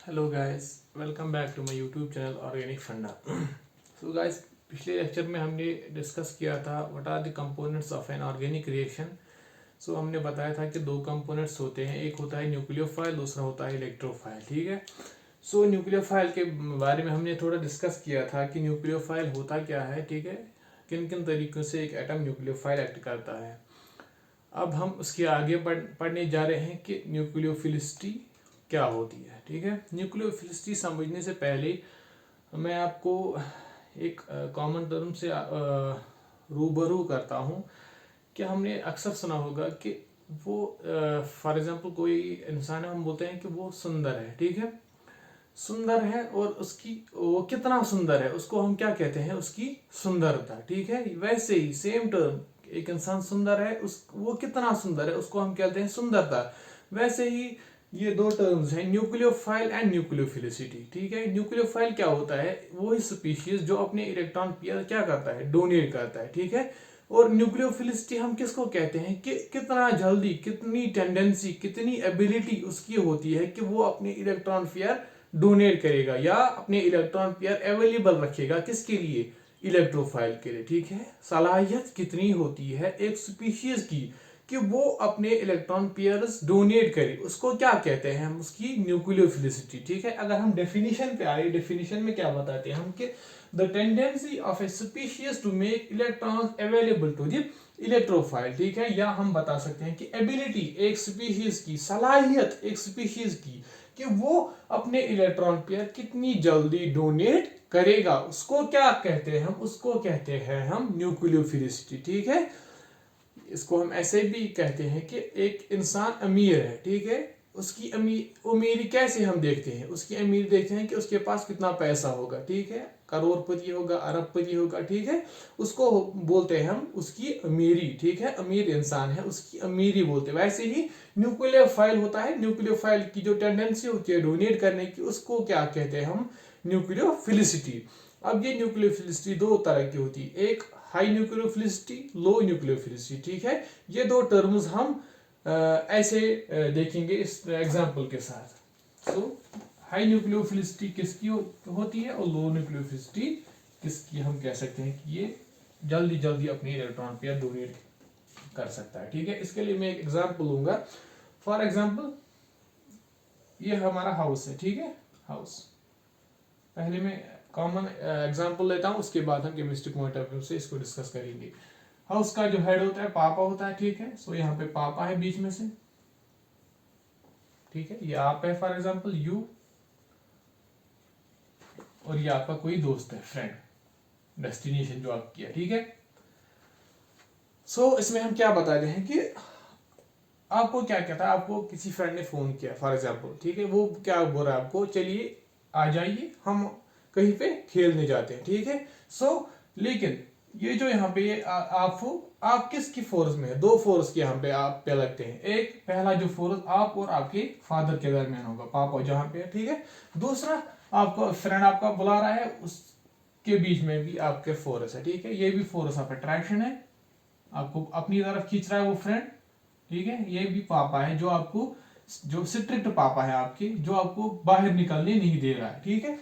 Hello guys, welcome back to my YouTube channel organic funda. So guys, पिछले lecture में हमने discuss किया था what are the components of an organic reaction. So हमने बताया था कि दो कंपोनेंट्स होते हैं, एक होता है न्यूक्लियोफाइल, दूसरा होता है इलेक्ट्रोफाइल। ठीक है। सो न्यूक्लियोफाइल के बारे में हमने थोड़ा डिस्कस किया था कि न्यूक्लियोफाइल होता क्या है। ठीक है, किन किन तरीकों से एक एटम न्यूक्लियोफाइल एक्ट करता है। अब हम उसके आगे पढ़ने जा रहे हैं कि न्यूक्लियोफिलिसिटी क्या होती है। ठीक है, न्यूक्लियोफिलिसिटी समझने से पहले मैं आपको एक कॉमन टर्म से रूबरू करता हूँ कि हमने अक्सर सुना होगा कि वो फॉर एग्जांपल कोई इंसान है, हम बोलते हैं कि वो सुंदर है। ठीक है, सुंदर है और उसकी वो कितना सुंदर है उसको हम क्या कहते हैं, उसकी सुंदरता। ठीक है, वैसे ही सेम टर्म, एक इंसान सुंदर है, उस वो कितना सुंदर है उसको हम कहते हैं सुंदरता। वैसे ही ये दो टर्म्स हैं, न्यूक्लियोफाइल एंड न्यूक्लियोफिलिसिटी। ठीक है, न्यूक्लियोफाइल क्या होता है, वो ही स्पीशीज जो अपने इलेक्ट्रॉन पेयर क्या करता है, डोनेट करता है। ठीक है, और न्यूक्लियोफिलिसिटी हम किसको कहते हैं कि कितना जल्दी, कितनी टेंडेंसी, कितनी एबिलिटी उसकी होती है कि वो अपने इलेक्ट्रॉन पेयर डोनेट करेगा या अपने इलेक्ट्रॉन पेयर अवेलेबल रखेगा किसके लिए, इलेक्ट्रोफाइल के लिए। ठीक है, सलाहियत कितनी होती है एक स्पीशीज की कि वो अपने इलेक्ट्रॉन पेयर्स डोनेट करे, उसको क्या कहते हैं हम, उसकी न्यूक्लियोफिलिसिटी। ठीक है, अगर हम डेफिनेशन पे आए, डेफिनेशन में क्या बताते हैं हम कि the tendency of a species to make electrons available to the electrophile. ठीक है, या हम बता सकते हैं कि एबिलिटी एक स्पीशीज की, सलाहियत एक स्पीशीज की कि वो अपने इलेक्ट्रॉन पेयर कितनी जल्दी डोनेट करेगा, उसको क्या कहते हैं हम, उसको कहते हैं हम न्यूक्लियोफिलिसिटी। ठीक है, इसको हम ऐसे भी कहते हैं कि एक इंसान अमीर है। ठीक है, उसकी अमीरी कैसे हम देखते हैं, उसकी अमीर देखते हैं कि उसके पास कितना पैसा होगा। ठीक है, करोड़पति होगा, अरबपति होगा। ठीक है, उसको बोलते हैं हम उसकी अमीरी। ठीक है, अमीर इंसान है उसकी अमीरी बोलते हैं। वैसे ही न्यूक्लियोफाइल होता है, न्यूक्लियोफाइल की जो टेंडेंसी होती है डोनेट करने की, उसको क्या कहते हैं हम, न्यूक्लियोफिलिसिटी। अब ये न्यूक्लियोफिलिसिटी दो तरह की होती है, एक हाई न्यूक्लियोफिलिसिटी, लो न्यूक्लियोफिलिसिटी। ठीक है, ये दो टर्म्स हम ऐसे देखेंगे इस एग्जांपल के साथ। सो हाई न्यूक्लियोफिलिसिटी किसकी होती है और लो न्यूक्लियोफिलिसिटी किसकी, हम कह सकते हैं कि ये जल्दी जल्दी अपने इलेक्ट्रॉन पेयर डोनेट कर सकता है। ठीक है, इसके लिए मैं एक एग्जांपल लूंगा। फॉर एग्जांपल ये हमारा हाउस है। ठीक है, हाउस, पहले मैं कॉमन एग्जांपल लेता हूं, उसके बाद हम केमिस्ट्री पॉइंट ऑफ व्यू से इसको डिस्कस करेंगे। हाउस का जो हेड होता है पापा होता है। ठीक है, सो यहाँ पे पापा है बीच में से। ठीक है, ये आप है फॉर एग्जांपल यू, और ये आपका कोई दोस्त है, फ्रेंड, डेस्टिनेशन जो आपकी है। ठीक है, सो इसमें हम क्या बता रहे हैं कि आपको क्या कहता है, आपको किसी फ्रेंड ने फोन किया फॉर एग्जांपल। ठीक है, वो क्या बोल रहा है आपको, चलिए आ जाइए हम कहीं पे खेलने जाते हैं। ठीक है, सो लेकिन ये जो यहाँ पे ये आप किसकी फोर्स में है, दो फोर्स के यहाँ पे आप पे लगते हैं। एक पहला जो फोर्स आप और आपके फादर के दरमियान होगा, पापा जहाँ पे है। ठीक है, दूसरा आपको फ्रेंड आपका बुला रहा है, उसके बीच में भी आपके फोर्स है। ठीक है, ये भी फोर्स ऑफ अट्रैक्शन है, आपको अपनी तरफ खींच रहा है वो फ्रेंड। ठीक है, ये भी पापा है जो आपको, जो स्ट्रिक्ट पापा है आपके, जो आपको बाहर निकलने नहीं दे रहा है। ठीक है,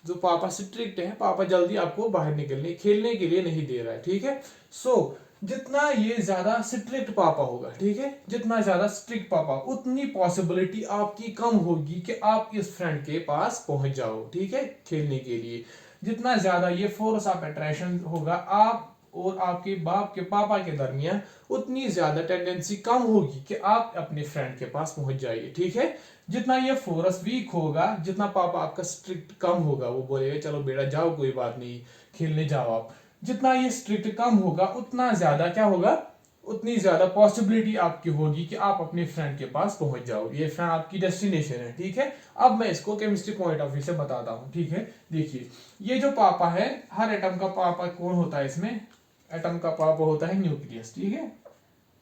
जो पापा स्ट्रिक्ट है, पापा जल्दी आपको बाहर निकलने, खेलने के लिए नहीं दे रहा है। ठीक है, सो जितना ये ज्यादा स्ट्रिक्ट पापा होगा, ठीक है, जितना ज्यादा स्ट्रिक्ट पापा, उतनी पॉसिबिलिटी आपकी कम होगी कि आप इस फ्रेंड के पास पहुंच जाओ। ठीक है, खेलने के लिए जितना ज्यादा ये फोर्स ऑफ अट्रैक्शन होगा आप और आपके बाप के पापा के दरमियान, उतनी ज्यादा टेंडेंसी कम होगी कि आप अपने फ्रेंड के पास पहुंच जाइए। ठीक है, जितना ये फोर्स वीक होगा, जितना पापा आपका स्ट्रिक्ट कम होगा, वो बोलेगा चलो बेटा जाओ, कोई बात नहीं, खेलने जाओ आप, जितना ये स्ट्रिक्ट कम होगा उतना ज्यादा क्या होगा, उतनी ज्यादा पॉसिबिलिटी आपकी होगी कि आप अपने फ्रेंड के पास पहुंच जाओ, ये फ्रेंड आपकी डेस्टिनेशन है। ठीक है, अब मैं इसको केमिस्ट्री पॉइंट ऑफ व्यू से बताता हूं। ठीक है, देखिए ये जो पापा है, हर एटम का पापा कौन होता है, इसमें एटम का पापा होता है न्यूक्लियस। ठीक है,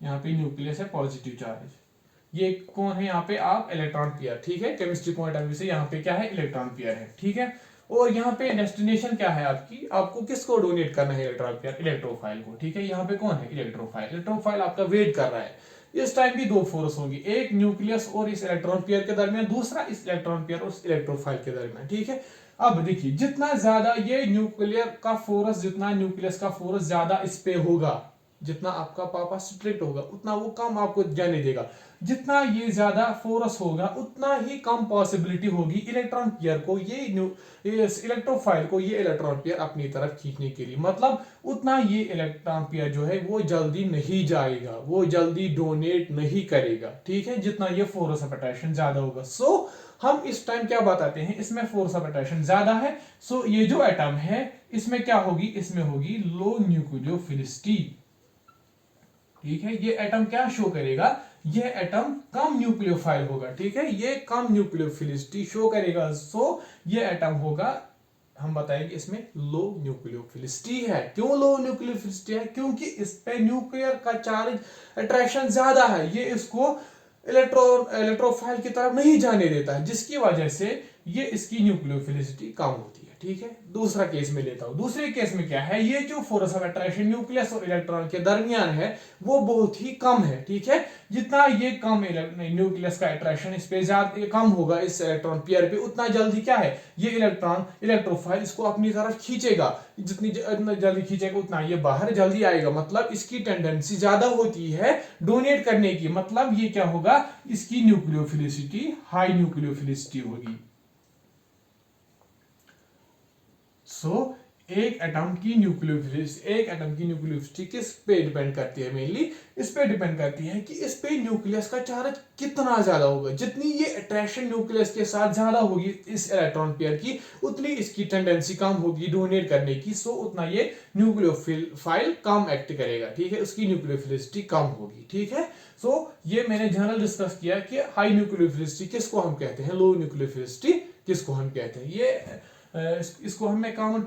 यहाँ पे न्यूक्लियस है, पॉजिटिव चार्ज, ये कौन है यहाँ पे, आप इलेक्ट्रॉन पेयर। ठीक है, केमिस्ट्री पॉइंट ऑफ व्यू से यहाँ पे क्या है, इलेक्ट्रॉन पेयर है। ठीक है, और यहाँ पे डेस्टिनेशन क्या है आपकी, आपको किसको डोनेट करना है इलेक्ट्रॉन पेयर, इलेक्ट्रोफाइल को। ठीक है, यहाँ पे कौन है, इलेक्ट्रोफाइल। इलेक्ट्रोफाइल आपका वेट कर रहा है इस टाइम भी दो फोर्स होंगे, एक न्यूक्लियस और इस इलेक्ट्रॉन पेयर के दरमियान, दूसरा इस इलेक्ट्रॉन पेयर और इस इलेक्ट्रोफाइल के दरमियान, ठीक है। अब देखिए जितना ज्यादा ये न्यूक्लियर का फोर्स, जितना न्यूक्लियस का फोर्स ज्यादा इस पे होगा, जितना आपका पापा स्ट्रिक्ट होगा उतना वो कम आपको जाने देगा। जितना ये ज्यादा फोर्स होगा उतना ही कम पॉसिबिलिटी होगी इलेक्ट्रॉन पेयर को, ये इलेक्ट्रोफाइल को ये इलेक्ट्रॉन पेयर अपनी तरफ खींचने के लिए। मतलब उतना ये इलेक्ट्रॉन पेयर जो है वो जल्दी नहीं जाएगा, वो जल्दी डोनेट नहीं करेगा, ठीक है, जितना ये फोर्स ऑफ अट्रैक्शन ज्यादा होगा। सो हम इस टाइम क्या बताते हैं, इसमें फोर्स ऑफ अट्रैक्शन ज्यादा है। सो ये जो एटम है इसमें क्या होगी, इसमें होगी लो न्यूक्लियोफिलिसिटी, ठीक है। ये एटम क्या शो करेगा, ये एटम कम न्यूक्लियोफाइल होगा, ठीक है, ये कम न्यूक्लियोफिलिसिटी शो करेगा। सो ये एटम होगा, हम बताएंगे इसमें लो न्यूक्लियोफिलिसिटी है। क्यों लो न्यूक्लियोफिलिसिटी है, क्योंकि इस पे न्यूक्लियर का चार्ज अट्रैक्शन ज्यादा है, ये इसको इलेक्ट्रोफाइल की तरफ नहीं जाने देता है, जिसकी वजह से ये इसकी न्यूक्लियोफिलिसिटी कम होती है, ठीक है। दूसरा केस में लेता हूं, दूसरे केस में क्या है, ये जो फोर्स ऑफ अट्रैक्शन न्यूक्लियस और इलेक्ट्रॉन के दरमियान है वो बहुत ही कम है, ठीक है। जितना ये कम न्यूक्लियस का अट्रैक्शन इस पे ज्यादा कम होगा इस इलेक्ट्रॉन पेयर पे, उतना जल्दी क्या है ये इलेक्ट्रॉन इलेक्ट्रोफाइल इसको अपनी तरफ खींचेगा। जितनी जल्दी खींचेगा उतना ये बाहर जल्दी आएगा, मतलब इसकी टेंडेंसी ज्यादा होती है डोनेट करने की। मतलब ये क्या होगा, इसकी न्यूक्लियोफिलिसिटी हाई न्यूक्लियोफिलिसिटी होगी। सो एक एटम की न्यूक्लियोफिलिसिटी किस पे डिपेंड करती है, मेनली इस पे डिपेंड करती है कि इस पे न्यूक्लियस का चार्ज कितना ज्यादा होगा। जितनी ये अट्रैक्शन न्यूक्लियस के साथ ज्यादा होगी इस इलेक्ट्रॉन पेयर की, उतनी इसकी टेंडेंसी कम होगी डोनेट करने की। सो उतना ये न्यूक्लियोफाइल कम एक्ट करेगा, ठीक है, उसकी न्यूक्लियोफिलिसिटी कम होगी, ठीक है। सो ये मैंने जनरल डिस्कस किया कि हाई न्यूक्लियोफिलिसिटी किसको हम कहते हैं, लो न्यूक्लियोफिलिसिटी किसको हम कहते हैं। ये इसको हम मैं कॉमन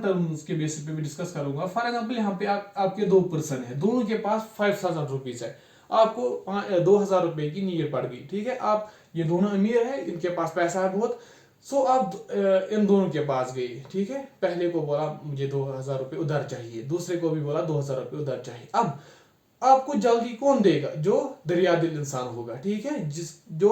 टर्म्स के बेसिस पे भी डिस्कस करूंगा। फॉर एग्जांपल यहाँ पे आपके दो पर्सन है, दोनों के पास 5000 रुपीज है, आपको 2000 रुपए की नीड पड़ गई, ठीक है। आप ये दोनों अमीर है, इनके पास पैसा है बहुत। सो आप इन दोनों के पास गई, ठीक है, पहले को बोला मुझे 2000 रुपए उधार चाहिए, दूसरे को भी बोला 2000 रुपए उधार चाहिए। अब आपको जल्दी कौन देगा, जो दरियादिल इंसान होगा, ठीक है, जो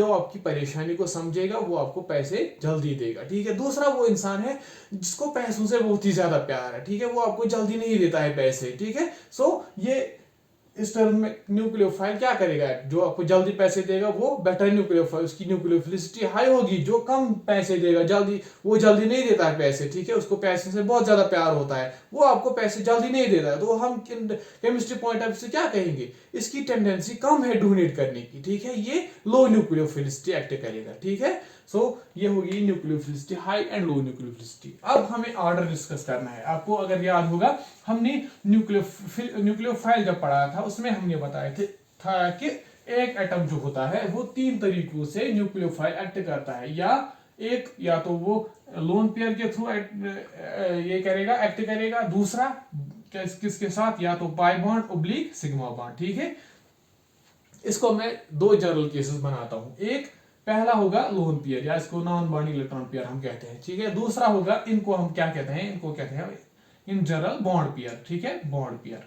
आपकी परेशानी को समझेगा वो आपको पैसे जल्दी देगा, ठीक है। दूसरा वो इंसान है जिसको पैसों से बहुत ही ज्यादा प्यार है, ठीक है, वो आपको जल्दी नहीं देता है पैसे, ठीक है। सो ये इस टर्म में न्यूक्लियोफाइल क्या करेगा, जो आपको जल्दी पैसे देगा वो बेटर न्यूक्लियोफाइल, उसकी न्यूक्लियोफिलिसिटी हाई होगी। जो कम पैसे देगा जल्दी, वो जल्दी नहीं देता है पैसे, ठीक है, उसको पैसे से बहुत ज्यादा प्यार होता है, वो आपको पैसे जल्दी नहीं देता है। तो हम केमिस्ट्री पॉइंट ऑफ से क्या कहेंगे, इसकी टेंडेंसी कम है डोनेट करने की, ठीक है, ये लो न्यूक्लियोफिलिसिटी एक्ट करेगा, ठीक है। सो ये होगी nucleophilicity high and low nucleophilicity. अब हमें ऑर्डर डिस्कस करना है। आपको अगर याद होगा हमने न्यूक्लियोफाइल जब पढ़ा था उसमें हमने बताया था कि एक एटम जो होता है वो 3 तरीकों से न्यूक्लियोफाइल एक्ट करता है, या तो वो लोन पेयर के थ्रू ये करेगा, एक्ट करेगा, दूसरा किसके साथ, या तो pi bond oblique sigma bond, ठीक है। इसको मैं 2 जनरल केसेस बनाता हूं। एक पहला होगा लोन पेयर, या इसको नॉन बॉन्डिंग इलेक्ट्रॉन पेयर हम कहते हैं, ठीक है। दूसरा होगा, इनको हम क्या कहते हैं, इनको कहते हैं इन जनरल बॉन्ड पेयर, ठीक है, बॉन्ड पेयर।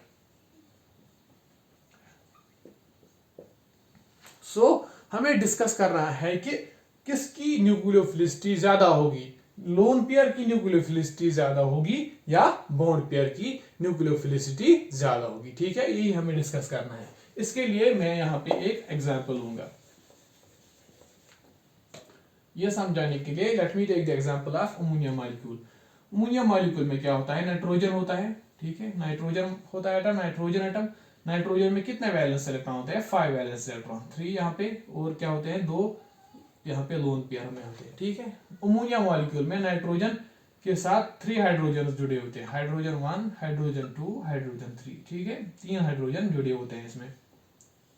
सो हमें डिस्कस करना है कि किसकी न्यूक्लियोफिलिसिटी ज्यादा होगी, लोन पेयर की न्यूक्लियोफिलिसिटी ज्यादा होगी या बॉन्ड पेयर की न्यूक्लियोफिलिसिटी ज्यादा होगी, ठीक है, यही हमें डिस्कस करना है। इसके लिए मैं यहां पे एक एग्जांपल लूंगा ये समझाने के लिए। Let me take the example of ammonia molecule. Ammonia molecule में क्या होता है, नाइट्रोजन होता है, ठीक है, नाइट्रोजन होता है एटम, नाइट्रोजन एटम। नाइट्रोजन में कितने वैलेंस इलेक्ट्रॉन होते हैं, 5 वैलेंस इलेक्ट्रॉन, 3 यहाँ पे, और क्या होते हैं 2 यहाँ पे लोन पेयर में होते हैं, ठीक है। अमोनिया मॉलिक्यूल में नाइट्रोजन के साथ 3 हाइड्रोजन जुड़े होते हैं, हाइड्रोजन 1, हाइड्रोजन 2, हाइड्रोजन 3, ठीक है, 3 हाइड्रोजन जुड़े होते हैं इसमें।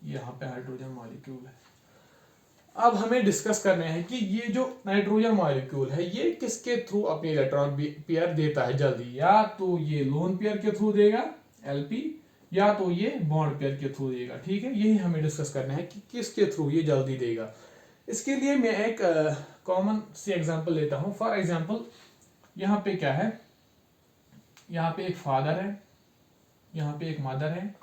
यहाँ पे हाइड्रोजन मॉलिक्यूल है। अब हमें डिस्कस करना है कि ये जो नाइट्रोजन मॉलिक्यूल है ये किसके थ्रू अपनी इलेक्ट्रॉन पेयर देता है जल्दी, या तो ये लोन पेयर के थ्रू देगा एलपी, या तो ये बॉन्ड पेयर के थ्रू देगा, ठीक है। यही हमें डिस्कस करना है कि किसके थ्रू ये जल्दी देगा। इसके लिए मैं एक कॉमन सी एग्जांपल लेता हूं। फॉर एग्जांपल यहाँ पे क्या है, यहाँ पे एक फादर है, यहाँ पे एक मदर है,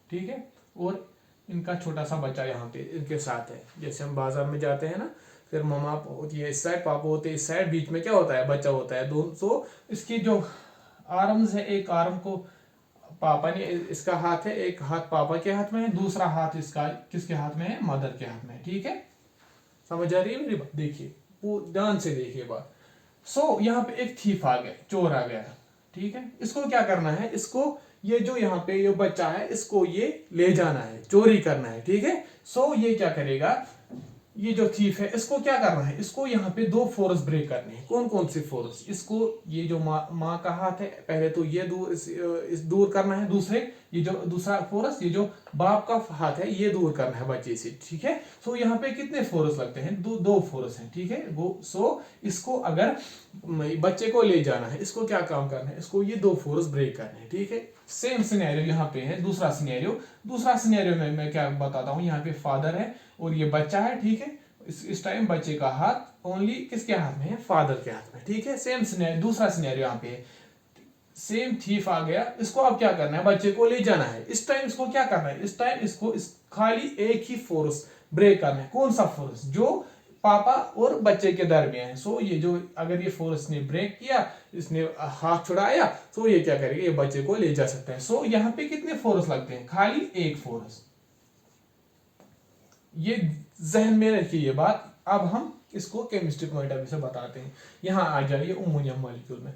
ठीक है, और इनका छोटा सा बच्चा यहाँ पे इनके साथ है। जैसे हम बाजार में जाते हैं ना, फिर मम्मा होती है इस साइड, पापा होते हैं इस साइड, बीच में क्या होता है, बच्चा होता है। दो तो इसकी जो आर्म्स है, एक आर्म को पापा ने, इसका हाथ है, एक हाथ पापा के हाथ में है, दूसरा हाथ इसका किसके हाथ में है, मदर के हाथ में है। ठीक है, समझ आ रही है मेरी बात? देखिए वो ध्यान से देखिए बात। सो यहाँ पे एक थीफ आ गया, चोर आ गया। ठीक है, इसको क्या करना है, इसको ये जो यहाँ पे ये बच्चा है इसको ये ले जाना है, चोरी करना है। ठीक है, सो ये क्या करेगा, ये जो थीफ है इसको क्या करना है, इसको यहाँ पे दो फोर्स ब्रेक करने हैं। कौन कौन से फोर्स, इसको ये जो माँ का हाथ है पहले तो ये दूर इस दूर करना है, दूसरे ये जो दूसरा फोर्स, ये जो बाप का हाथ है ये दूर करना है बच्चे से। ठीक है, सो यहाँ पे कितने फोर्स लगते हैं, दो फोर्स हैं। ठीक है, वो सो इसको अगर बच्चे को ले जाना है, इसको क्या काम करना है, इसको ये दो फोर्स ब्रेक करने हैं। ठीक है, सेम सिनेरियो यहाँ पे है, दूसरा सिनेरियो में मैं क्या बताता हूँ, यहाँ पे फादर है और ये बच्चा है। ठीक है, इस टाइम बच्चे का हाथ ओनली किसके हाथ में है, फादर के हाथ में। ठीक है, सेम सिनेरियो, दूसरा सिनेरियो यहाँ पे सेम थीफ आ गया, इसको अब क्या करना है, बच्चे को ले जाना है। इस टाइम इसको क्या करना है, इस टाइम इसको खाली एक ही फोर्स ब्रेक करना है। कौन सा फोर्स, जो पापा और बच्चे के दरमियान है। सो ये जो अगर ये फोर्स ने ब्रेक किया, इसने हाथ छुड़ाया, तो ये क्या करेगा, ये बच्चे को ले जा सकता है। सो यहाँ पे कितने फोर्स लगते हैं, खाली एक फोर्स। ये जहन में रखिए ये बात। अब हम इसको केमिस्ट्री पॉइंट ऑफ व्यू से बताते हैं। यहाँ आ जाइए अमोनियम मॉलिक्यूल में।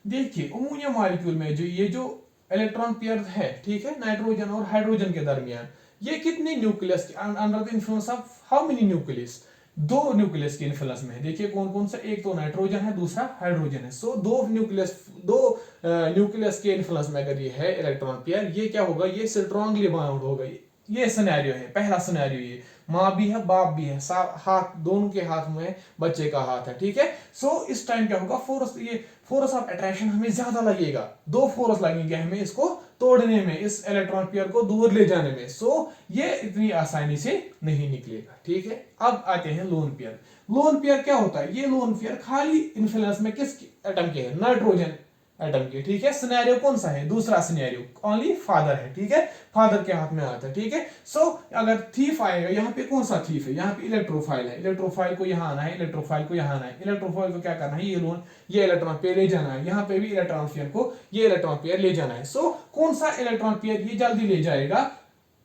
देखिए अमोनियम मॉलिक्यूल में जो ये जो इलेक्ट्रॉन पेयर है, ठीक है, नाइट्रोजन और हाइड्रोजन के दरमियान, ये कितने nucleus under the influence of how many nucleus, दो न्यूक्लियस के इन्फ्लुएंस में है। देखिए कौन कौन सा, एक तो नाइट्रोजन है, दूसरा हाइड्रोजन है। सो दो न्यूक्लियस के इन्फ्लुएंस में अगर ये है इलेक्ट्रॉन पेयर, ये क्या होगा, ये स्ट्रांगली बाउंड होगा। ये सिनेरियो है, पहला सिनेरियो। ये माँ भी है, बाप भी है, हाथ दोनों के हाथ में बच्चे का हाथ है। ठीक है, सो इस टाइम क्या होगा, फोर्स ऑफ अट्रैक्शन हमें ज्यादा लगेगा, दो फोर्स लगेंगे हमें इसको तोड़ने में, इस इलेक्ट्रॉन पेयर को दूर ले जाने में। सो ये इतनी आसानी से नहीं निकलेगा। ठीक है, अब आते हैं लोन पेयर। लोन पेयर क्या होता है, ये लोन पेयर खाली इन्फ्लुएंस में किस एटम के है, नाइट्रोजन एटम के। ठीक है, सिनेरियो कौन सा है, दूसरा सिनेरियो, ओनली फादर है। ठीक है, फादर के हाथ में आता है। ठीक है, सो अगर थीफ आएगा, यहाँ पे कौन सा थीफ है, यहाँ पे इलेक्ट्रोफाइल है, इलेक्ट्रोफाइल को यहाँ आना है, इलेक्ट्रोफाइल को यहाँ आना है, इलेक्ट्रोफाइल को क्या करना है, ये इलेक्ट्रॉन पेयर ले जाना है, यहाँ पे भी इलेक्ट्रॉन पेयर को ये इलेक्ट्रॉन पेयर ले जाना है। सो कौन सा इलेक्ट्रॉन पेयर ये जल्दी ले जाएगा,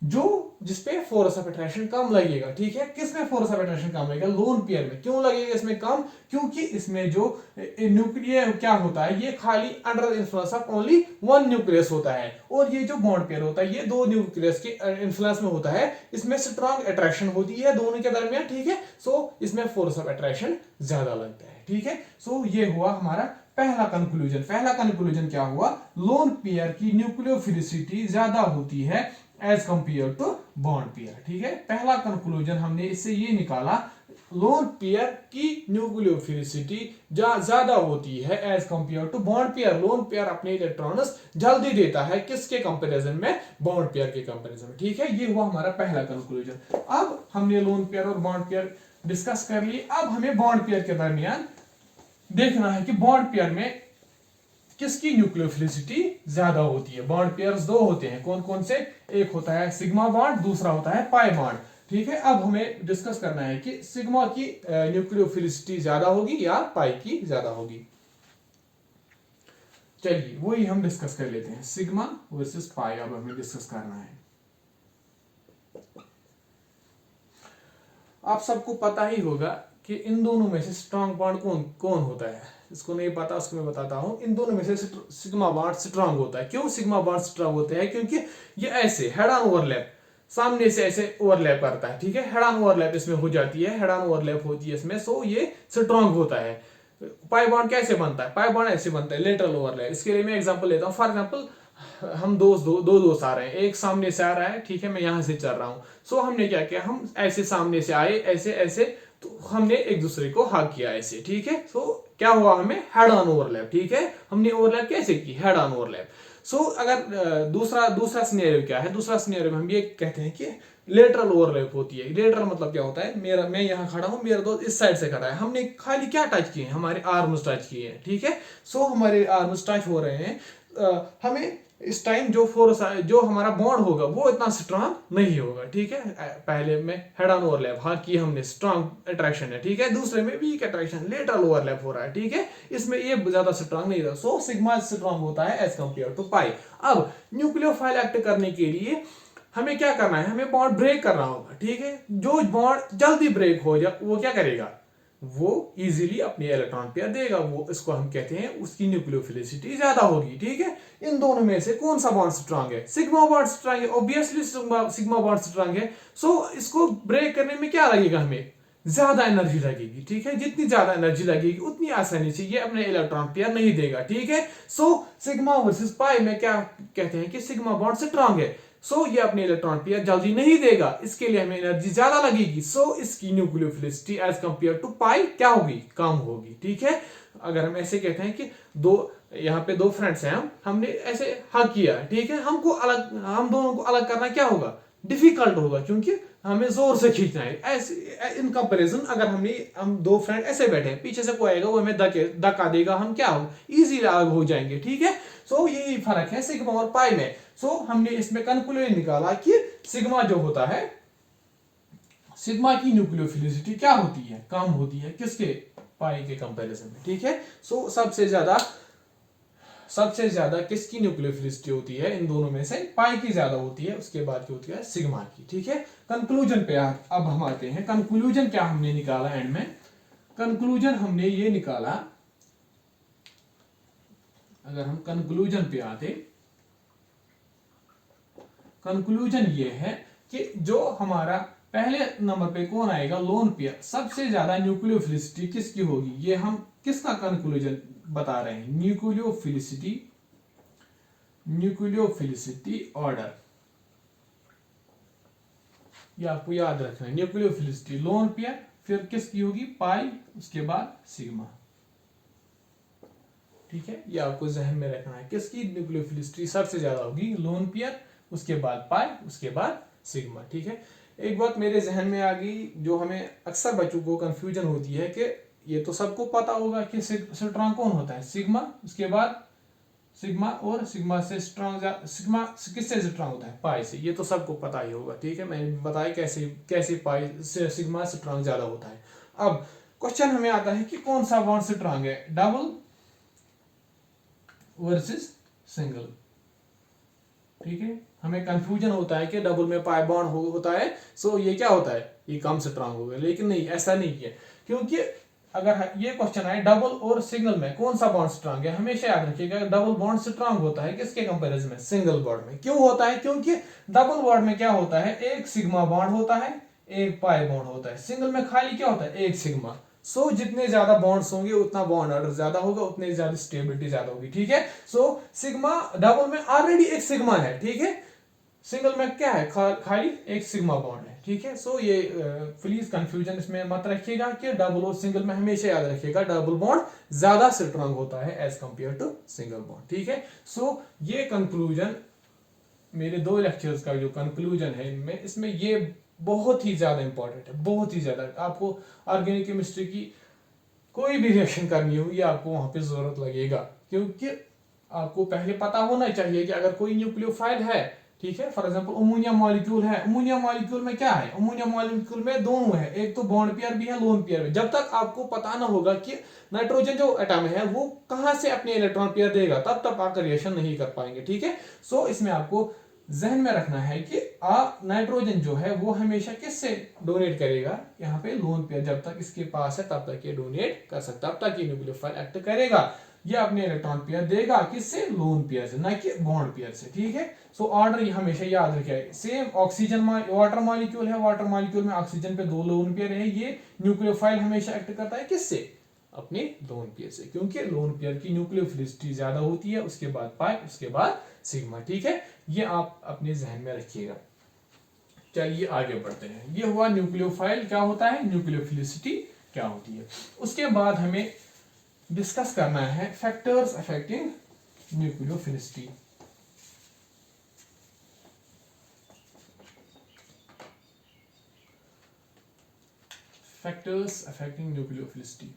जो जिसपे फोर्स ऑफ अट्रैक्शन कम लगेगा। ठीक है, किसमें फोर्स ऑफ अट्रैक्शन कम लगेगा, लोन पेयर में। क्यों लगेगा इसमें कम, क्योंकि इसमें जो न्यूक्लियर क्या होता है, ये खाली under influence of only one nucleus होता है, और ये जो बॉन्ड पेयर होता है ये दो न्यूक्लियस के इन्फ्लुएंस में होता है। इसमें स्ट्रॉन्ग अट्रैक्शन होती है दोनों के दरमियान। ठीक है, सो इसमें फोर्स ऑफ अट्रैक्शन ज्यादा लगता है। ठीक है, सो ये हुआ हमारा पहला कंक्लूजन क्या हुआ, लोन पेयर की न्यूक्लियोफिलिसिटी ज्यादा होती है as compare to bond pair. ठीक है, पहला कंक्लूजन हमने इससे ये निकाला, लोन पेयर की न्यूक्लियोफिलिसिटी ज्यादा होती है as compare to bond pair. Lone pair अपने इलेक्ट्रॉन्स जल्दी देता है, किसके कंपैरिजन में, बॉन्ड पेयर के कंपैरिजन में। ठीक है, ये हुआ हमारा पहला कंक्लूजन। अब हमने लोन पेयर और बॉन्ड पेयर डिस्कस कर लिए। अब हमें बॉन्ड पेयर के दरमियान देखना है कि बॉन्ड पेयर में किसकी न्यूक्लियोफिलिसिटी ज्यादा होती है। बॉन्ड पेयर्स दो होते हैं, कौन कौन से, एक होता है सिग्मा बॉन्ड, दूसरा होता है पाई बॉन्ड। ठीक है, अब हमें डिस्कस करना है कि सिग्मा की न्यूक्लियोफिलिसिटी ज्यादा होगी या पाई की ज्यादा होगी। चलिए वही हम डिस्कस कर लेते हैं, सिग्मा वर्सेस पाई अब हमें डिस्कस करना है। आप सबको पता ही होगा कि इन दोनों में से स्ट्रॉन्ग बॉन्ड कौन होता है। इसको नहीं पता उसको मैं बताता हूं। इन दोनों में से सिग्मा बॉन्ड स्ट्रॉन्ग होता है। क्यों सिग्मा बॉन्ड स्ट्रॉन्ग होते हैं, क्योंकि ये ऐसे हेड ऑन ओवरलैप, सामने से ऐसे ओवरलैप करता है। ठीक है, हेड ऑन ओवरलैप इसमें हो जाती है, हेड ऑन ओवरलैप होती है इसमें, सो ये स्ट्रॉन्ग होता है। पाई बॉन्ड कैसे बनता है, पाई बॉन्ड ऐसे बनता है, लेटरल ओवरलैप। इसके लिए मैं एग्जांपल लेता हूं। फॉर एग्जांपल हम दो दोस्त आ रहे हैं, एक सामने से आ रहा है, ठीक है, मैं यहां से चल रहा हूं। सो हमने क्या किया, हम ऐसे सामने से आए, ऐसे तो हमने एक दूसरे को हग किया ऐसे। ठीक है, सो क्या हुआ, हमें हेड ऑन ओवरलैप। ठीक है, हमने ओवरलैप कैसे की, हेड ऑन ओवरलैप। सो अगर दूसरा सिनेरियो क्या है, दूसरा सिनेरियो में हम ये कहते हैं कि लेटरल ओवरलैप होती है। लेटरल मतलब क्या होता है, मैं यहाँ खड़ा हूँ, मेरा दोस्त इस साइड से खड़ा है, हमने खाली क्या टच किए हैं, हमारे आर्म्स टच किए हैं। ठीक है, सो हमारे आर्म्स टच हो रहे हैं, हमें इस टाइम जो फोर्स जो हमारा बॉन्ड होगा वो इतना स्ट्रांग नहीं होगा, ठीक है। पहले में हेड ऑन ओवरलैप हाँ की हमने, स्ट्रांग अट्रैक्शन है, ठीक है। दूसरे में वीक अट्रैक्शन, लेटरल ओवरलैप हो रहा है, ठीक है। इसमें ये ज्यादा स्ट्रांग नहीं रहा, सो सिग्मा स्ट्रांग होता है एज कंपेयर टू पाई। अब न्यूक्लियोफाइल एक्ट करने के लिए हमें क्या करना है, हमें बॉन्ड ब्रेक करना होगा, ठीक है। जो बॉन्ड जल्दी ब्रेक हो जाए वो क्या करेगा, वो इजीली अपने इलेक्ट्रॉन पेयर देगा, वो इसको हम कहते हैं उसकी न्यूक्लियोफिलिसिटी ज्यादा होगी, ठीक है। इन दोनों में से कौन सा बॉन्ड स्ट्रांग है, सिग्मा बॉन्ड स्ट्रांग है, ऑब्वियसली सिग्मा बॉन्ड स्ट्रांग है। सो इसको ब्रेक करने में क्या लगेगा, हमें ज्यादा एनर्जी लगेगी, ठीक है। जितनी ज्यादा एनर्जी लगेगी उतनी आसानी से ये अपने इलेक्ट्रॉन पेयर नहीं देगा, ठीक है। सो सिग्मा वर्सेस पाई में क्या कहते हैं कि सिग्मा बॉन्ड स्ट्रांग है, सो ये अपने इलेक्ट्रॉन पेयर जल्दी नहीं देगा, इसके लिए हमें एनर्जी ज्यादा लगेगी, सो इसकी न्यूक्लियोफिलिसिटी एज कंपेयर टू पाई क्या होगी, कम होगी, ठीक है। अगर हम ऐसे कहते हैं कि दो, यहाँ पे दो फ्रेंड्स हैं, हमने ऐसे हक किया, ठीक है। हमको अलग, हम दोनों को अलग करना क्या होगा, डिफिकल्ट होगा, क्योंकि हमें जोर से खींचना है। ऐसे इन कंपैरिजन अगर हम दो फ्रेंड ऐसे बैठे हैं, पीछे से कोई आएगा वो हमें धक्का देगा, हम क्या हो इजीली अलग हो जाएंगे, ठीक है। सो यही फर्क है सिग्मा और पाई में। सो हमने इसमें कंक्लूजन निकाला कि सिग्मा जो होता है, सिग्मा की न्यूक्लियोफिलिसिटी क्या होती है, कम होती है किसके, पाई के कंपैरिजन में, ठीक है। सो सबसे ज्यादा किसकी न्यूक्लियोफिलिसिटी होती है, इन दोनों में से पाई की ज्यादा होती है, उसके बाद की होती है सिग्मा की, ठीक है। कंक्लूजन पे अब हम आते हैं, कंक्लूजन क्या हमने निकाला एंड में, कंक्लूजन हमने ये निकाला, अगर हम कंक्लूजन पे आते, कंक्लूजन ये है कि जो हमारा पहले नंबर पे कौन आएगा, लोन पेयर, सबसे ज्यादा न्यूक्लियोफिलिसिटी किसकी होगी, ये हम किसका कंक्लूजन बता रहे हैं, न्यूक्लियोफिलिसिटी ऑर्डर, ये आपको याद रखना है। न्यूक्लियोफिलिसिटी लोन पेयर, फिर किसकी होगी पाई, उसके बाद सिग्मा, ठीक है। ये आपको जहन में रखना है, किसकी न्यूक्लियोफिलिसिटी सबसे ज्यादा होगी, लोन पेयर, उसके बाद पाई, उसके बाद सिग्मा, ठीक है। एक बात मेरे जहन में आ गई जो हमें अक्सर बच्चों को कंफ्यूजन होती है कि ये तो सबको पता होगा कि स्ट्रांग कौन होता है, सिग्मा, उसके बाद सिग्मा, और सिग्मा से स्ट्रांग, सिग्मा किससे स्ट्रांग होता है, पाई से, ये तो सबको पता ही होगा, ठीक है। मैंने बताया कैसे कैसे पाई से सिग्मा स्ट्रांग ज्यादा होता है। अब क्वेश्चन हमें आता है कि कौन सा बॉन्ड स्ट्रांग है, डबल वर्सेस सिंगल, ठीक है। हमें कंफ्यूजन होता है कि डबल में पाई बॉन्ड होता है, सो ये क्या होता है, ये कम स्ट्रांग होगा, लेकिन नहीं, ऐसा नहीं है, क्योंकि अगर ये क्वेश्चन आए डबल और सिंगल में कौन सा बॉन्ड स्ट्रांग है, हमेशा याद रखिएगा डबल बॉन्ड स्ट्रांग होता है किसके कंपैरिजन में, सिंगल बॉन्ड में। क्यों होता है, क्योंकि डबल बॉन्ड में क्या होता है, एक सिग्मा बॉन्ड होता है, एक पाई बॉन्ड होता है, सिंगल में खाली क्या होता है, एक सिग्मा। सो जितने ज्यादा बॉन्ड्स होंगे उतना बॉन्ड ऑर्डर ज्यादा होगा, उतनी ज्यादा स्टेबिलिटी ज्यादा होगी, ठीक है। सो सिग्मा, डबल में ऑलरेडी एक सिग्मा है, ठीक है, सिंगल में क्या है, खाली एक सिग्मा बॉन्ड है, ठीक है। सो ये प्लीज कंफ्यूजन इसमें मत रखिएगा कि डबल और सिंगल में, हमेशा याद रखिएगा डबल बॉन्ड ज्यादा स्ट्रांग होता है as compare to single bond, ठीक है। सो ये कंक्लूजन मेरे दो लेक्चर्स का जो कंक्लूजन है इनमें, इसमें ये बहुत ही ज्यादा इंपॉर्टेंट है, बहुत ही ज्यादा। आपको ऑर्गेनिक केमिस्ट्री की कोई भी रिएक्शन करनी होगी आपको वहां पे जरूरत लगेगा, क्योंकि आपको पहले पता होना चाहिए कि अगर कोई न्यूक्लियोफाइल है, ठीक है, फॉर एग्जांपल अमोनिया मॉलिक्यूल है, अमोनिया मॉलिक्यूल में क्या है, अमोनिया मॉलिक्यूल में दोनों है, एक तो बॉन्ड पेयर भी है, लोन पेयर भी। जब तक आपको पता ना होगा कि नाइट्रोजन जो एटम है वो कहां से अपने इलेक्ट्रॉन पेयर देगा, तब तक आप रिएक्शन नहीं कर पाएंगे, ठीक है। सो इसमें आपको जहन में रखना है कि नाइट्रोजन जो है वो हमेशा किससे डोनेट करेगा, यहाँ पे लोन पेयर, जब तक इसके पास है तब तक ये डोनेट कर सकता, तब तक ये न्यूक्लियोफाइल एक्ट करेगा, ये अपने इलेक्ट्रॉन पेयर देगा किससे, लोन पेयर से, ना कि बॉन्ड पेयर से, ठीक है। सो ऑर्डर ये हमेशा याद रखें। सेम ऑक्सीजन वाटर मॉलिक्यूल है, वाटर मॉलिक्यूल में ऑक्सीजन पे दो लोन पेयर है, ये न्यूक्लियोफाइल हमेशा एक्ट करता है किससे, अपने लोन पेयर से, क्योंकि लोन पेयर की न्यूक्लियोफिलिसिटी ज्यादा होती है, उसके बाद पाई, उसके बाद सिग्मा, ठीक है। ये आप अपने जहन में रखिएगा। चलिए आगे बढ़ते हैं। ये हुआ न्यूक्लियोफाइल क्या होता है, न्यूक्लियोफिलिसिटी क्या होती है। उसके बाद हमें डिस्कस करना है factors affecting nucleophilicity. Factors affecting nucleophilicity.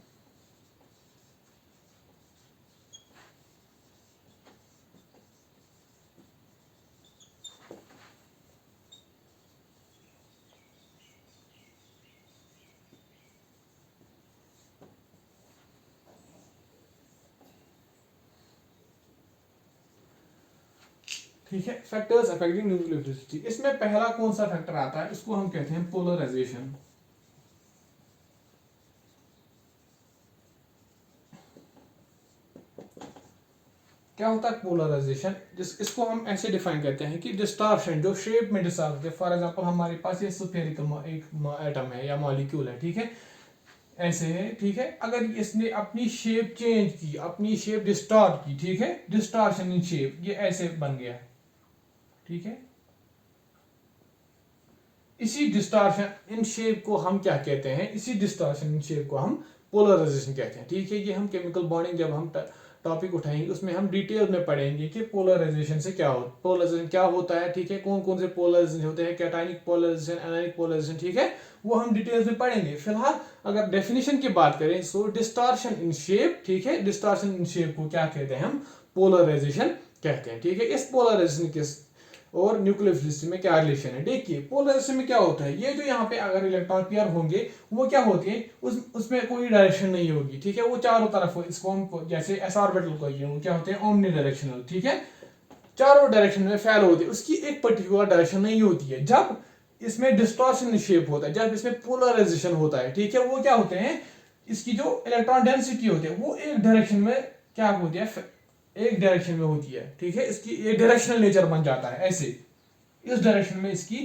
ठीक है, फैक्टर्स अफेक्टिंग न्यूक्लियोफिलिसिटी। इसमें पहला कौन सा फैक्टर आता है, इसको हम कहते हैं पोलराइजेशन। क्या होता है पोलराइजेशन? इसको हम ऐसे डिफाइन करते हैं कि डिस्टॉर्शन, जो शेप में डिस्टॉर्ट होते हैं। फॉर एग्जांपल हमारे पास ये स्फेरिकल एक एटम है या मॉलिक्यूल है, ठीक है, ऐसे है, ठीक है। अगर इसने अपनी शेप चेंज की, अपनी शेप डिस्टॉर्ट की, ठीक है, डिस्टॉर्शन इन शेप, ये ऐसे बन गया, ठीक है। इसी डिस्टॉर्शन इन शेप को हम क्या कहते हैं, इसी डिस्टॉर्शन इन शेप को हम पोलराइजेशन कहते हैं, ठीक है। ये हम केमिकल बॉन्डिंग जब हम टॉपिक उठाएंगे उसमें हम डिटेल में पढ़ेंगे कि पोलराइजेशन से क्या होता है, पोलराइजेशन क्या होता है, ठीक है, कौन कौन से पोलराइजेशन होते हैं, कैटायनिक पोलराइजेशन, एनायनिक पोलराइजेशन, ठीक है, वो हम डिटेल्स में पढ़ेंगे। फिलहाल अगर डेफिनेशन की बात करें, सो डिस्टॉर्शन इन शेप, ठीक है, डिस्टॉर्शन इन शेप को क्या कहते हैं, हम पोलराइजेशन कहते हैं, ठीक है। इस पोलराइजेशन के और न्यूक्लियोफिलिसिटी में क्या रिलेशन है? देखिए पोलराइजेशन में क्या होता है, ये जो यहाँ पे अगर इलेक्ट्रॉन पेयर होंगे वो क्या होती है, उसमें कोई डायरेक्शन नहीं होगी, ठीक है, वो चारों तरफ, इसको हम जैसे एस ऑर्बिटल को वो क्या होते हैं, ओमनी डायरेक्शनल, ठीक है, चारों डायरेक्शन में फैल होती है, उसकी एक पर्टिकुलर डायरेक्शन नहीं होती है। जब इसमें डिस्टॉर्शन शेप होता है, जब इसमें पोलराइजेशन होता है, ठीक है, वो क्या होते हैं, इसकी जो इलेक्ट्रॉन डेंसिटी होती है वो एक डायरेक्शन में क्या होती है, एक डायरेक्शन में होती है, ठीक है, इसकी एक डायरेक्शनल नेचर बन जाता है, ऐसे इस डायरेक्शन में इसकी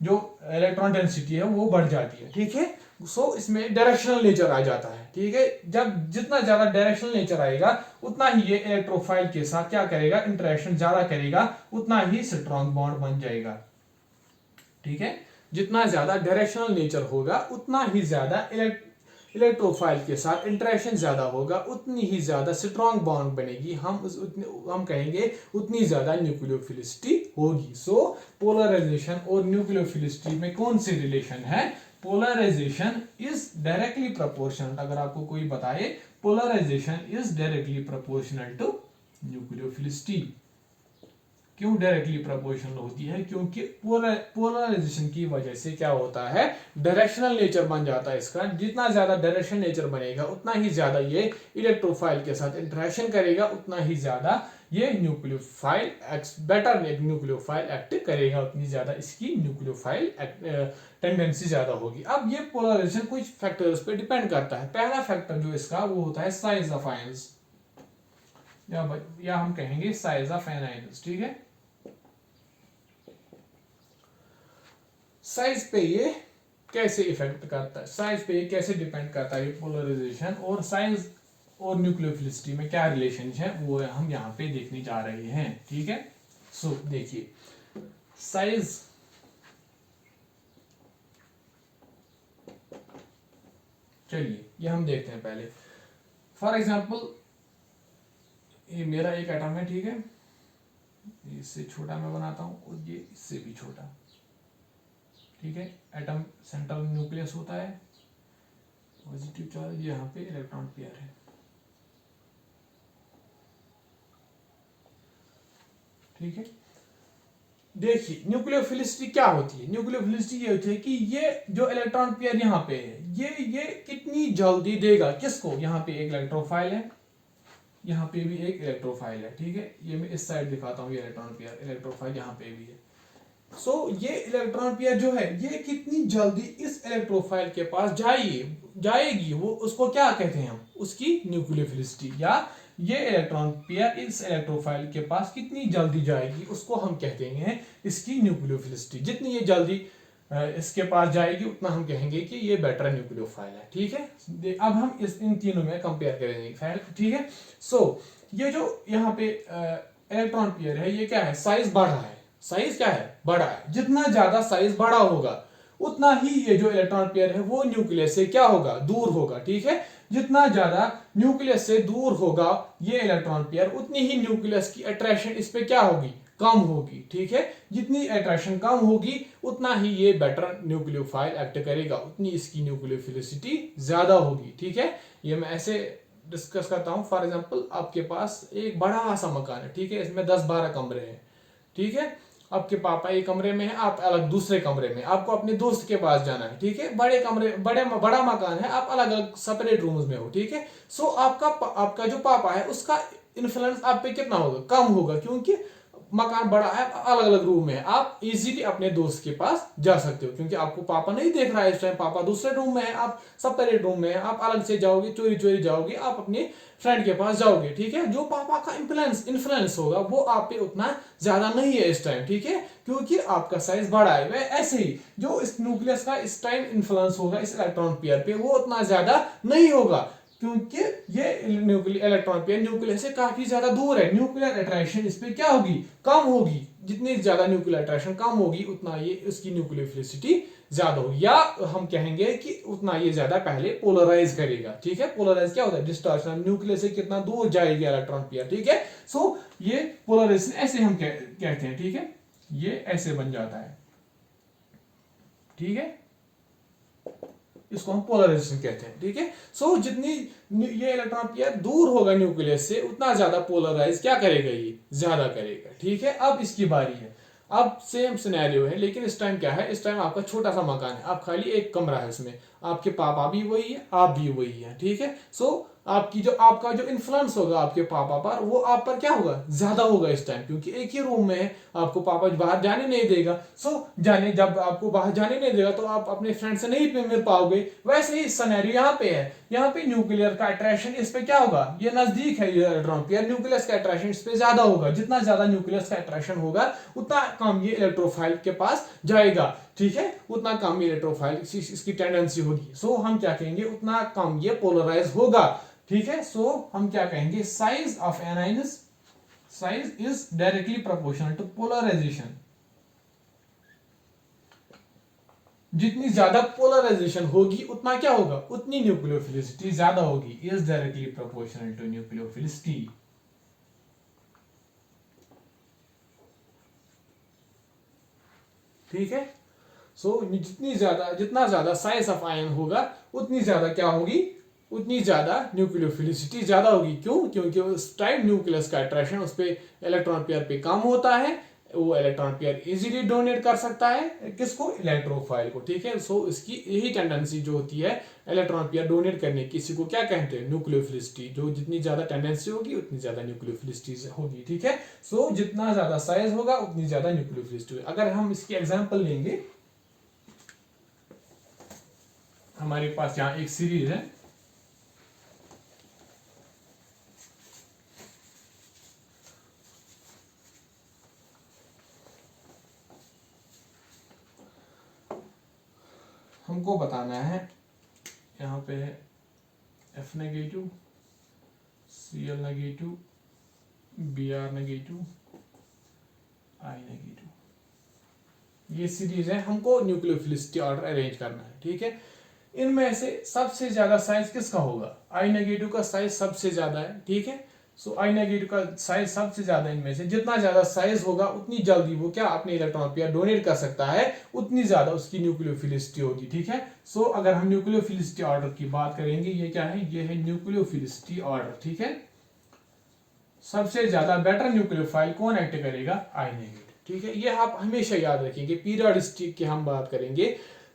जो इलेक्ट्रॉन डेंसिटी है वो बढ़ जाती है, ठीक है। सो इसमें डायरेक्शनल नेचर आ जाता है, ठीक है। जब जितना ज्यादा डायरेक्शनल नेचर आएगा उतना ही ये इलेक्ट्रोफाइल के साथ क्या करेगा, इंटरेक्शन ज्यादा करेगा, उतना ही स्ट्रॉन्ग बॉन्ड बन जाएगा, ठीक है। जितना ज्यादा डायरेक्शनल नेचर होगा उतना ही ज्यादा इलेक्ट्रोफाइल के साथ इंटरेक्शन ज्यादा होगा, उतनी ही ज्यादा स्ट्रॉन्ग बॉन्ड बनेगी, हम कहेंगे उतनी ज्यादा न्यूक्लियोफिलिसिटी होगी। सो पोलराइजेशन और न्यूक्लियोफिलिसिटी में कौन सी रिलेशन है? Polarisation is directly proportional. अगर आपको कोई बताए polarisation is directly proportional to nucleophilicity. क्यों डायरेक्टली प्रोपोर्शनल होती है? क्योंकि पोलराइजेशन की वजह से क्या होता है, डायरेक्शनल नेचर बन जाता है इसका। जितना ज्यादा डायरेक्शनल नेचर बनेगा उतना ही ज्यादा ये इलेक्ट्रोफाइल के साथ इंटरेक्शन करेगा, उतना ही ज्यादा ये न्यूक्लियोफाइल बेटर न्यूक्लियोफाइल एक्ट करेगा, उतनी ज्यादा इसकी न्यूक्लियोफाइल टेंडेंसी ज्यादा होगी। अब ये पोलराइजेशन कुछ फैक्टर्स पे डिपेंड करता है। पहला फैक्टर जो इसका वो होता है साइज ऑफ आयंस, या हम कहेंगे साइज ऑफ एनायंस, ठीक है। साइज पे ये कैसे इफेक्ट करता है, साइज पे ये कैसे डिपेंड करता है पोलराइजेशन, और साइज और न्यूक्लियोफिलिसिटी में क्या रिलेशन है वो हम यहाँ पे देखने जा रहे हैं, ठीक है। सो देखिए साइज, चलिए ये हम देखते हैं पहले। फॉर एग्जांपल ये मेरा एक एटम है, ठीक है, इससे छोटा मैं बनाता हूं और ये इससे भी छोटा, ठीक है। एटम सेंट्रल न्यूक्लियस होता है, पॉजिटिव चार्ज, यहाँ पे इलेक्ट्रॉन पेयर है, ठीक है। देखिए न्यूक्लियोफिलिसिटी क्या होती है? न्यूक्लियोफिलिसिटी ये होती है कि ये जो इलेक्ट्रॉन पेयर यहाँ पे है ये कितनी जल्दी देगा किसको, यहाँ पे एक इलेक्ट्रोफाइल है, यहाँ पे भी एक इलेक्ट्रोफाइल है, ठीक है। ये मैं इस साइड दिखाता हूँ, ये इलेक्ट्रॉन पेयर, इलेक्ट्रोफाइल यहाँ पे भी है। सो ये इलेक्ट्रॉन पेयर जो है ये कितनी जल्दी इस इलेक्ट्रोफाइल के पास जाएगी, वो उसको क्या कहते हैं हम, उसकी न्यूक्लियोफिलिसिटी। या ये इलेक्ट्रॉन पेयर इस इलेक्ट्रोफाइल के पास कितनी जल्दी जाएगी उसको हम कहते हैं इसकी न्यूक्लियोफिलिसिटी। जितनी ये जल्दी इसके पास जाएगी उतना हम कहेंगे कि ये बेटर न्यूक्लियोफाइल है, ठीक है। अब हम इन तीनों में कंपेयर करेंगे, ठीक है। सो ये जो यहाँ पे इलेक्ट्रॉन पेयर है ये क्या है, साइज बढ़ा है, साइज क्या है, बड़ा है। जितना ज्यादा साइज बड़ा होगा उतना ही ये जो इलेक्ट्रॉन पेयर है वो न्यूक्लियस से क्या होगा, दूर होगा, ठीक है। जितना ज्यादा न्यूक्लियस से दूर होगा ये इलेक्ट्रॉन पेयर उतनी ही न्यूक्लियस की अट्रैक्शन इस पे क्या होगी, कम होगी, ठीक है। जितनी अट्रैक्शन कम होगी उतना ही ये बेटर न्यूक्लियोफाइल एक्ट करेगा, उतनी इसकी न्यूक्लियोफिलिसिटी ज्यादा होगी, ठीक है। ये मैं ऐसे डिस्कस करता हूं। फॉर एग्जांपल आपके पास एक बड़ा सा मकान है, ठीक है, इसमें 10-12 कमरे हैं, ठीक है। आपके पापा एक कमरे में है, आप अलग दूसरे कमरे में, आपको अपने दोस्त के पास जाना है, ठीक है। बड़े कमरे, बड़ा मकान है, आप अलग अलग सेपरेट रूम्स में हो, ठीक है। सो आपका जो पापा है उसका इन्फ्लुएंस आप पे कितना होगा, कम होगा, क्योंकि मकान बड़ा है, अलग अलग रूम है, आप इजीली अपने दोस्त के पास जा सकते हो, क्योंकि आपको पापा नहीं देख रहा है इस टाइम, पापा दूसरे रूम में है, आप सेपरेट रूम में है, आप अलग से जाओगे, चोरी चोरी जाओगे, आप अपने फ्रेंड के पास जाओगे, ठीक है। जो पापा का इन्फ्लुएंस होगा वो आप पे उतना ज्यादा नहीं है इस टाइम, ठीक है, क्योंकि आपका साइज बड़ा है। वह ऐसे ही जो इस न्यूक्लियस का इस टाइम इन्फ्लुएंस होगा इस इलेक्ट्रॉन पेयर पे, वो उतना ज्यादा नहीं होगा, क्योंकि ये इलेक्ट्रॉन पेयर न्यूक्लियस से काफी ज्यादा दूर है। न्यूक्लियर अट्रैक्शन इस पे क्या होगी, कम होगी। जितनी ज्यादा न्यूक्लियर अट्रैक्शन कम होगी उतना ये उसकी न्यूक्लियोफिलिसिटी ज्यादा होगी, या हम कहेंगे कि उतना ये ज्यादा पहले पोलराइज करेगा, ठीक है। पोलराइज क्या होता है, डिस्टॉर्शन, न्यूक्लियस से कितना दूर जाएगी इलेक्ट्रॉन पेयर, ठीक है। सो ये पोलराइजेशन ऐसे हम कहते हैं, ठीक है, ये ऐसे बन जाता है, ठीक है, इसको हम पोलराइजेशन कहते हैं, ठीक है। सो जितनी ये इलेक्ट्रॉन पेयर दूर होगा न्यूक्लियस से उतना ज्यादा पोलराइज क्या करेगा, ये ज्यादा करेगा, ठीक है। अब इसकी बारी है, अब सेम सिनेरियो है, लेकिन इस टाइम क्या है, इस टाइम आपका छोटा सा मकान है, आप खाली एक कमरा है उसमें, आपके पापा भी वही है, आप भी वही है, ठीक है। सो आपका जो इन्फ्लुएंस होगा आपके पापा पर, वो आप पर क्या होगा, ज्यादा होगा इस टाइम, क्योंकि एक ही रूम में है, आपको पापा बाहर जाने नहीं देगा। सो जब आपको बाहर जाने नहीं देगा तो आप अपने फ्रेंड से नहीं मिल पाओगे। वैसे ही सिनेरियो यहाँ पे है, यहाँ पे न्यूक्लियर का अट्रैक्शन इस पे क्या होगा, ये नजदीक है ये इलेक्ट्रॉन पेयर, न्यूक्लियस का अट्रैक्शन इस पे ज्यादा होगा। जितना ज्यादा न्यूक्लियस का अट्रैक्शन होगा उतना कम ये इलेक्ट्रोफाइल के पास जाएगा, ठीक है, उतना कम ये इलेक्ट्रोफाइल इसकी टेंडेंसी होगी। सो हम क्या कहेंगे, उतना कम ये पोलराइज होगा, ठीक है। सो हम क्या कहेंगे, size of anions, size is directly proportional to polarisation. जितनी ज्यादा पोलराइजेशन होगी उतना क्या होगा, उतनी न्यूक्लियोफिलिसिटी ज्यादा होगी, is directly proportional to nucleophilicity, ठीक है। सो जितना ज्यादा साइज ऑफ आयन होगा उतनी ज्यादा क्या होगी, उतनी ज्यादा न्यूक्लियोफिलिसिटी ज्यादा होगी। क्यों, क्योंकि उस टाइम न्यूक्लियस का अट्रैक्शन उस पे इलेक्ट्रॉन पेयर पे कम होता है, वो इलेक्ट्रॉन पेयर इजीली डोनेट कर सकता है किसको, इलेक्ट्रोफाइल को, ठीक है। सो इसकी यही टेंडेंसी जो होती है इलेक्ट्रॉन पेयर डोनेट करने की, इसी को क्या कहते हैं, न्यूक्लियोफिलिसिटी। जो जितनी ज्यादा टेंडेंसी होगी उतनी ज्यादा न्यूक्लियोफिलिसिटी होगी, ठीक है। सो जितना ज्यादा साइज होगा उतनी ज्यादा न्यूक्लियोफिलिसिटी होगी। अगर हम इसकी एग्जाम्पल लेंगे, हमारे पास यहाँ एक सीरीज है, हमको बताना है, यहाँ पे है F negative, Cl negative, Br negative, I negative, ये सीरीज है, हमको न्यूक्लियोफिलिसिटी ऑर्डर अरेंज करना है, ठीक है। इनमें से सबसे ज्यादा साइज किसका होगा, I नेगेटिव का साइज सबसे ज्यादा है, ठीक है। सो I नेगेटिव का साइज सबसे ज्यादा, इनमें से जितना ज्यादा साइज होगा उतनी जल्दी वो क्या अपने इलेक्ट्रॉन पेयर डोनेट कर सकता है, उतनी ज्यादा उसकी न्यूक्लियोफिलिसिटी होगी, ठीक है। सो अगर हम न्यूक्लियोफिलिसिटी ऑर्डर की बात करेंगे, ये क्या है, ये है न्यूक्लियोफिलिसिटी ऑर्डर, ठीक है। सबसे ज्यादा बेटर न्यूक्लियोफाइल कौन एक्ट करेगा, I नेगेटिव, ठीक है। ये आप हमेशा याद रखेंगे। पीरियोडिसिटी की हम बात करेंगे,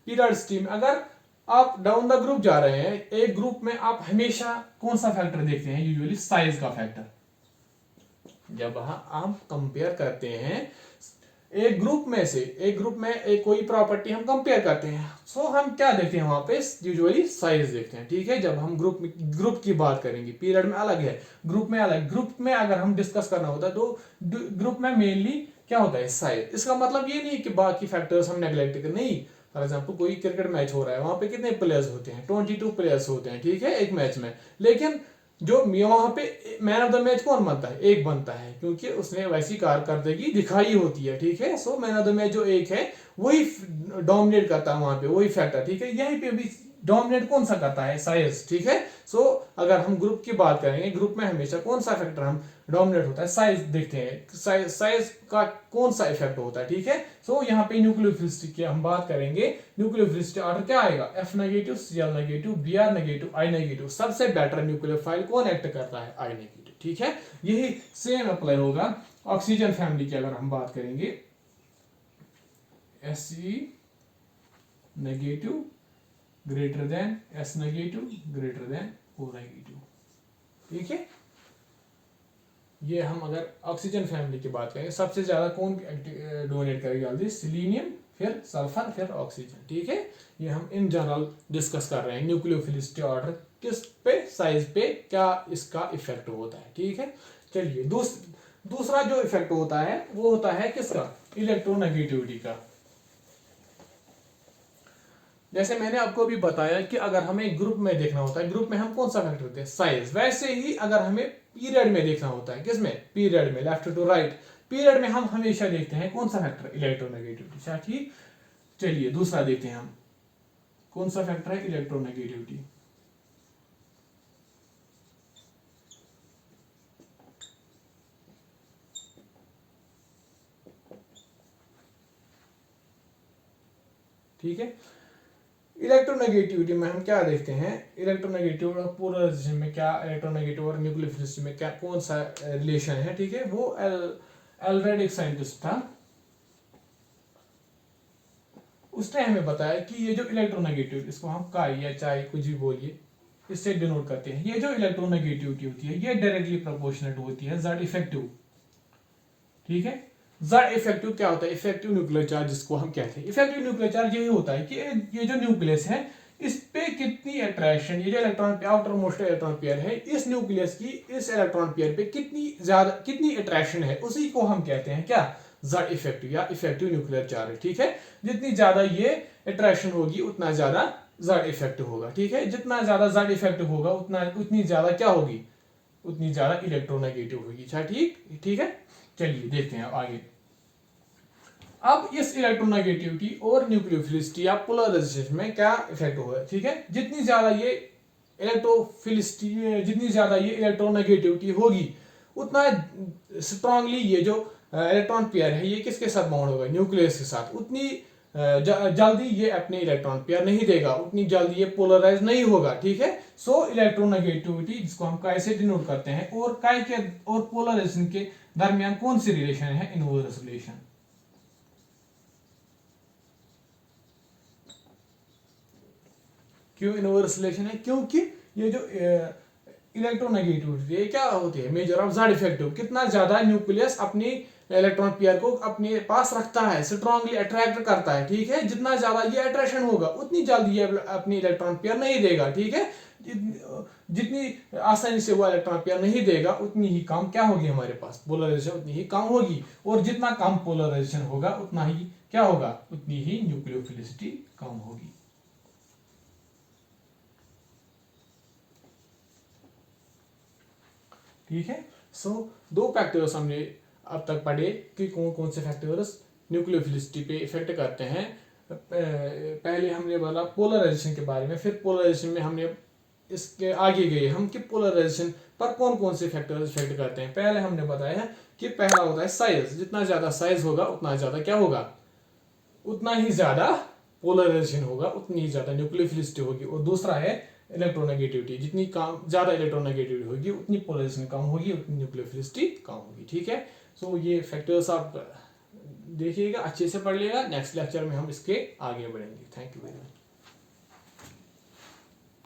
पीरियोडिसिटी में अगर आप डाउन द ग्रुप जा रहे हैं, एक ग्रुप में आप हमेशा कौन सा फैक्टर देखते हैं, यूजुअली साइज का फैक्टर। जब हम कंपेयर करते हैं एक ग्रुप में एक कोई प्रॉपर्टी हम कंपेयर करते हैं, सो हम क्या देखते हैं वहां पे, यूजुअली साइज देखते हैं, ठीक है। जब हम ग्रुप की बात करेंगे, पीरियड में अलग है, ग्रुप में अलग। ग्रुप में अगर हम डिस्कस करना होता है तो ग्रुप में मेनली क्या होता है, साइज। इसका मतलब ये नहीं कि बाकी फैक्टर्स हम नेग्लेक्ट करें, नहीं। फॉर एग्जाम्पल कोई क्रिकेट मैच हो रहा है, वहां पे कितने प्लेयर्स होते हैं, 22 प्लेयर्स होते हैं, ठीक है, एक मैच में। लेकिन जो वहां पे मैन ऑफ द मैच कौन बनता है, एक बनता है, क्योंकि उसने वैसी कारकर्दगी दिखाई होती है, ठीक है। So man of the match जो एक है वही डोमिनेट करता है वहां पे, वही फैक्टर, ठीक है। यहीं पे भी डोमिनेट कौन सा करता है, साइज, ठीक है। सो अगर हम ग्रुप की बात करेंगे, ग्रुप में हमेशा कौन सा फैक्टर हम डोमिनेट होता है, साइज देखते हैं, साइज का कौन सा इफेक्ट होता है, ठीक है। सो यहाँ पे न्यूक्लियोफिलिसिटी की हम बात करेंगे, न्यूक्लियोफिलिसिटी ऑर्डर क्या आएगा, F negative, Cl negative, Br negative, I negative. सबसे बेटर न्यूक्लियोफाइल कौन एक्ट करता है, I नेगेटिव, ठीक है। यही सेम अप्लाई होगा ऑक्सीजन फैमिली की अगर हम बात करेंगे, Se negative greater than S negative greater than O negative, ठीक है। ये हम अगर ऑक्सीजन फैमिली की बात करें, सबसे ज्यादा कौन डोनेट करेगा जल्दी? सेलेनियम, फिर सल्फर, फिर ऑक्सीजन। ठीक है, ये हम इन जनरल डिस्कस कर रहे हैं। न्यूक्लियोफिलिसिटी ऑर्डर किस पे, साइज पे क्या इसका इफेक्ट होता है। ठीक है, चलिए दूसरा जो इफेक्ट होता है वो होता है किसका? इलेक्ट्रोनेगेटिविटी का। जैसे मैंने आपको अभी बताया कि अगर हमें ग्रुप में देखना होता है, ग्रुप में हम कौन सा फैक्टर देते हैं? साइज। वैसे ही अगर हमें पीरियड में देखना होता है, किसमें? पीरियड में, लेफ्ट टू राइट पीरियड में हम हमेशा देखते हैं कौन सा फैक्टर? इलेक्ट्रोनेगेटिविटी। ठीक, चलिए दूसरा देखते हैं हम, कौन सा फैक्टर है? इलेक्ट्रोनेगेटिविटी। ठीक है, इलेक्ट्रोनेगेटिविटी में हम क्या देखते हैं? इलेक्ट्रोनेगेटिव और पोलराइजेशन में क्या, इलेक्ट्रोनेगेटिव और न्यूक्लियोफिलिसिटी में क्या, कौन सा रिलेशन है? ठीक है, वो एल्रेड एक साइंटिस्ट था, उसने हमें बताया कि ये जो इलेक्ट्रोनेगेटिव, इसको हम काई या चाय कुछ भी बोलिए, इससे डिनोट करते हैं। ये जो इलेक्ट्रोनेगेटिविटी होती है ये डायरेक्टली प्रोपोर्शनल होती है जेड इफेक्टिव। ठीक है, जेड इफेक्टिव क्या होता है? इफेक्टिव न्यूक्लियर चार्ज जिसको हम कहते हैं। इफेक्टिव न्यूक्लियर चार्ज यही होता है कि ये जो न्यूक्लियस है इस पे कितनी अट्रैक्शन, ये जो electron outer most electron pair है, इस न्यूक्लियस की इस इलेक्ट्रॉन पेयर पे कितनी अट्रैक्शन है, उसी को हम कहते हैं क्या? जेड इफेक्टिव या इफेक्टिव न्यूक्लियर चार्ज। ठीक है, जितनी ज्यादा ये अट्रैक्शन होगी उतना ज्यादा जेड इफेक्टिव होगा। ठीक है, जितना ज्यादा जेड इफेक्टिव होगा उतनी ज्यादा क्या होगी? उतनी ज्यादा इलेक्ट्रोनेगेटिव होगी। अच्छा, ठीक है, चलिए देखते हैं आगे। अब इस इलेक्ट्रोनेगेटिविटी और न्यूक्लियोफिलिसिटी या पोलराइजेशन में क्या इफेक्ट होगा? ठीक है, जितनी ज्यादा ये इलेक्ट्रोफिलिसिटी, जितनी ज्यादा ये इलेक्ट्रोनेगेटिविटी होगी उतना स्ट्रांगली ये जो इलेक्ट्रॉन पेयर है ये किसके साथ बाउंड होगा? न्यूक्लियस के साथ। उतनी जल्दी ये अपने इलेक्ट्रॉन पेयर नहीं देगा, उतनी जल्दी ये पोलराइज नहीं होगा। ठीक है, सो इलेक्ट्रोनेगेटिविटी जिसको हम काय से डिनोट करते हैं, और काय के और पोलराइजेशन के दरमियान कौन सी रिलेशन है? Inverse relation. क्यों इनवर्स रिलेशन है? क्योंकि ये जो इलेक्ट्रोनेगेटिविटी क्या होती है? Measure of Z effective. कितना ज्यादा न्यूक्लियस अपनी इलेक्ट्रॉन पेयर को अपने पास रखता है, स्ट्रांगली अट्रैक्ट करता है। ठीक है, जितना ज्यादा ये अट्रैक्शन होगा उतनी जल्दी ये अपनी इलेक्ट्रॉन पेयर नहीं देगा। ठीक है, जितनी आसानी से वो इलेक्ट्रॉन पेयर नहीं देगा उतनी ही कम क्या होगी हमारे पास? पोलराइजेशन उतनी ही कम होगी, और जितना कम पोलराइजेशन होगा उतना ही क्या होगा? उतनी ही न्यूक्लियोफिलिसिटी कम होगी। ठीक है, सो दो फैक्टर्स हमने अब तक पढ़े कि कौन कौन से फैक्टर्स न्यूक्लियोफिलिसिटी पे इफेक्ट करते हैं। पहले हमने बोला पोलराइजेशन के बारे में, फिर पोलराइजेशन में हमने इसके आगे गए हम कि पोलराइजेशन पर कौन कौन से फैक्टर्स इफेक्ट करते हैं। पहले हमने बताया कि पहला होता है साइज। जितना ज्यादा साइज होगा उतना ज्यादा क्या होगा? उतना ही ज्यादा पोलराइजेशन होगा, उतनी ही ज्यादा न्यूक्लियोफिलिसिटी होगी। और दूसरा है इलेक्ट्रोनेगेटिविटी। जितनी कम ज्यादा इलेक्ट्रोनेगेटिविटी होगी उतनी पोलराइजेशन कम होगी, उतनी न्यूक्लियोफिलिसिटी कम होगी। ठीक है, सो ये फैक्टर्स आप देखिएगा, अच्छे से पढ़ लिएगा। नेक्स्ट लेक्चर में हम इसके आगे बढ़ेंगे। Thank you very much.